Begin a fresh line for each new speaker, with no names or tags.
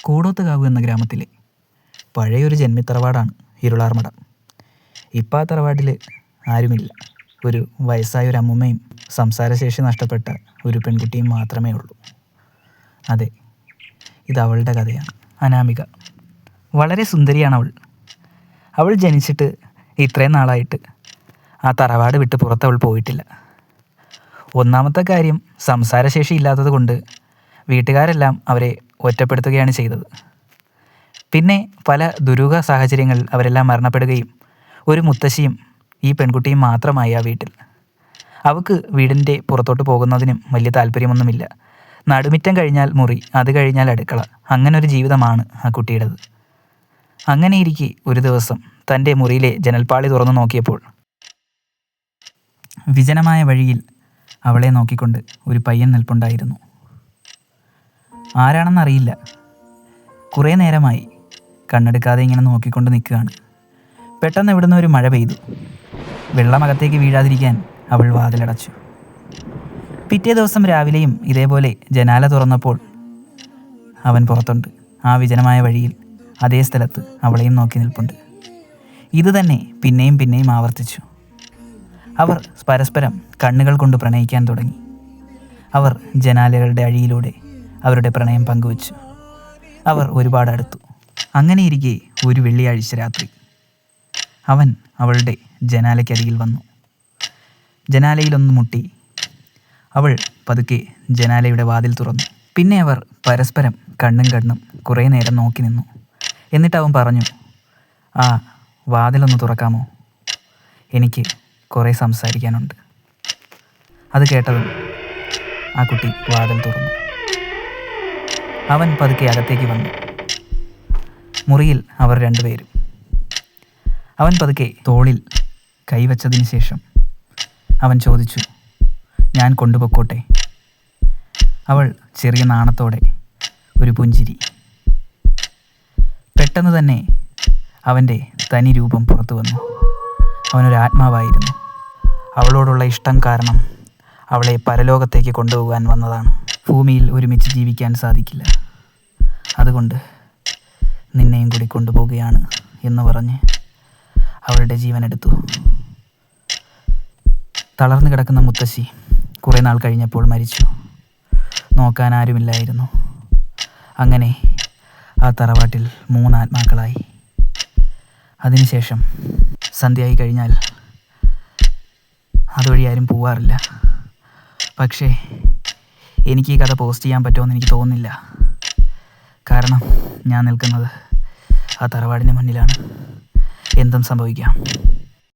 കൂടോത്തുകാവ് എന്ന ഗ്രാമത്തിലെ പഴയൊരു ജന്മിത്തറവാടാണ് ഇരുളാർമട. ഇപ്പം ആ തറവാട്ടിൽ ആരുമില്ല. ഒരു വയസ്സായ ഒരു അമ്മുമ്മയും സംസാരശേഷി നഷ്ടപ്പെട്ട ഒരു പെൺകുട്ടിയും മാത്രമേ ഉള്ളൂ. അതെ, ഇത് അവളുടെ കഥയാണ്. അനാമിക വളരെ സുന്ദരിയാണ് അവൾ ജനിച്ചിട്ട് ഇത്രയും നാളായിട്ട് ആ തറവാട് വിട്ട് പുറത്ത് അവൾ പോയിട്ടില്ല. ഒന്നാമത്തെ കാര്യം, സംസാരശേഷി ഇല്ലാത്തത് കൊണ്ട് വീട്ടുകാരെല്ലാം അവരെ ഒറ്റപ്പെടുത്തുകയാണ് ചെയ്തത്. പിന്നെ പല ദുരൂഹ സാഹചര്യങ്ങളിൽ അവരെല്ലാം മരണപ്പെടുകയും ഒരു മുത്തശ്ശിയും ഈ പെൺകുട്ടിയും മാത്രമായി ആ വീട്ടിൽ. അവൾക്ക് വീടിൻ്റെ പുറത്തോട്ട് പോകുന്നതിനും വലിയ താല്പര്യമൊന്നുമില്ല. നടുമിറ്റം കഴിഞ്ഞാൽ മുറി, അത് കഴിഞ്ഞാൽ അടുക്കള, അങ്ങനെ ഒരു ജീവിതമാണ് ആ കുട്ടിയുടേത്. അങ്ങനെയിരിക്കെ ഒരു ദിവസം തൻ്റെ മുറിയിലെ ജനൽപ്പാളി തുറന്നു നോക്കിയപ്പോൾ വിജനമായ വഴിയിൽ അവളെ നോക്കിക്കൊണ്ട് ഒരു പയ്യൻ നിൽപ്പുണ്ടായിരുന്നു. ആരാണെന്നറിയില്ല. കുറേ നേരമായി കണ്ണെടുക്കാതെ ഇങ്ങനെ നോക്കിക്കൊണ്ട് നിൽക്കുകയാണ്. പെട്ടെന്ന് ഇവിടുന്ന് ഒരു മഴ പെയ്തു. വെള്ളമകത്തേക്ക് വീഴാതിരിക്കാൻ അവൾ വാതിലടച്ചു. പിറ്റേ ദിവസം രാവിലെയും ഇതേപോലെ ജനാല തുറന്നപ്പോൾ അവൻ പുറത്തുണ്ട്. ആ വിജനമായ വഴിയിൽ അതേ സ്ഥലത്ത് അവളെയും നോക്കി നിൽപ്പുണ്ട്. ഇതുതന്നെ പിന്നെയും പിന്നെയും ആവർത്തിച്ചു. അവർ പരസ്പരം കണ്ണുകൾ കൊണ്ട് പ്രണയിക്കാൻ തുടങ്ങി. അവർ ജനാലകളുടെ അഴിയിലൂടെ അവരുടെ പ്രണയം പങ്കുവച്ചു. അവർ ഒരുപാട് അടുത്തു. അങ്ങനെയിരിക്കെ ഒരു വെള്ളിയാഴ്ച രാത്രി അവൻ അവളുടെ ജനാലയ്ക്കരികിൽ വന്നു. ജനാലയിലൊന്ന് മുട്ടി. അവൾ പതുക്കെ ജനാലയുടെ വാതിൽ തുറന്നു. പിന്നെ അവർ പരസ്പരം കണ്ണും കുറേ നേരം നോക്കി നിന്നു. എന്നിട്ട് അവൻ പറഞ്ഞു, "ആ വാതിലൊന്ന് തുറക്കാമോ? എനിക്ക് കുറേ സംസാരിക്കാനുണ്ട്." അത് കേട്ടതും ആ കുട്ടി വാതിൽ തുറന്നു. അവൻ പതുക്കെ അകത്തേക്ക് വന്നു. മുറിയിൽ അവർ രണ്ടുപേരും. അവൻ പതുക്കെ തോളിൽ കൈവച്ചതിന് ശേഷം അവൻ ചോദിച്ചു, "ഞാൻ കൊണ്ടുപോയിക്കോട്ടെ?" അവൾ ചെറിയ നാണത്തോടെ ഒരു പുഞ്ചിരി. പെട്ടെന്ന് തന്നെ അവൻ്റെ തനി രൂപം പുറത്തു വന്നു. അവനൊരു ആത്മാവായിരുന്നു. അവളോടുള്ള ഇഷ്ടം കാരണം അവളെ പരലോകത്തേക്ക് കൊണ്ടുപോകാൻ വന്നതാണ്. ഭൂമിയിൽ ഒരുമിച്ച് ജീവിക്കാൻ സാധിക്കില്ല, അതുകൊണ്ട് നിന്നെയും കൂടി കൊണ്ടുപോവുകയാണ് എന്ന് പറഞ്ഞ് അവളുടെ ജീവനെടുത്തു. തളർന്നു കിടക്കുന്ന മുത്തശ്ശി കുറേ നാൾ കഴിഞ്ഞപ്പോൾ മരിച്ചു. നോക്കാൻ ആരുമില്ലായിരുന്നു. അങ്ങനെ ആ തറവാട്ടിൽ 3 ആത്മാക്കളായി. അതിനുശേഷം സന്ധ്യയായി കഴിഞ്ഞാൽ അതുവഴി ആരും പോവാറില്ല. പക്ഷേ എനിക്ക് ഈ കഥ പോസ്റ്റ് ചെയ്യാൻ പറ്റുമെന്ന് എനിക്ക് തോന്നുന്നില്ല. കാരണം ഞാൻ നിൽക്കുന്നത് ആ തറവാടിന് മുന്നിലാണ്. എന്തും സംഭവിക്കാം.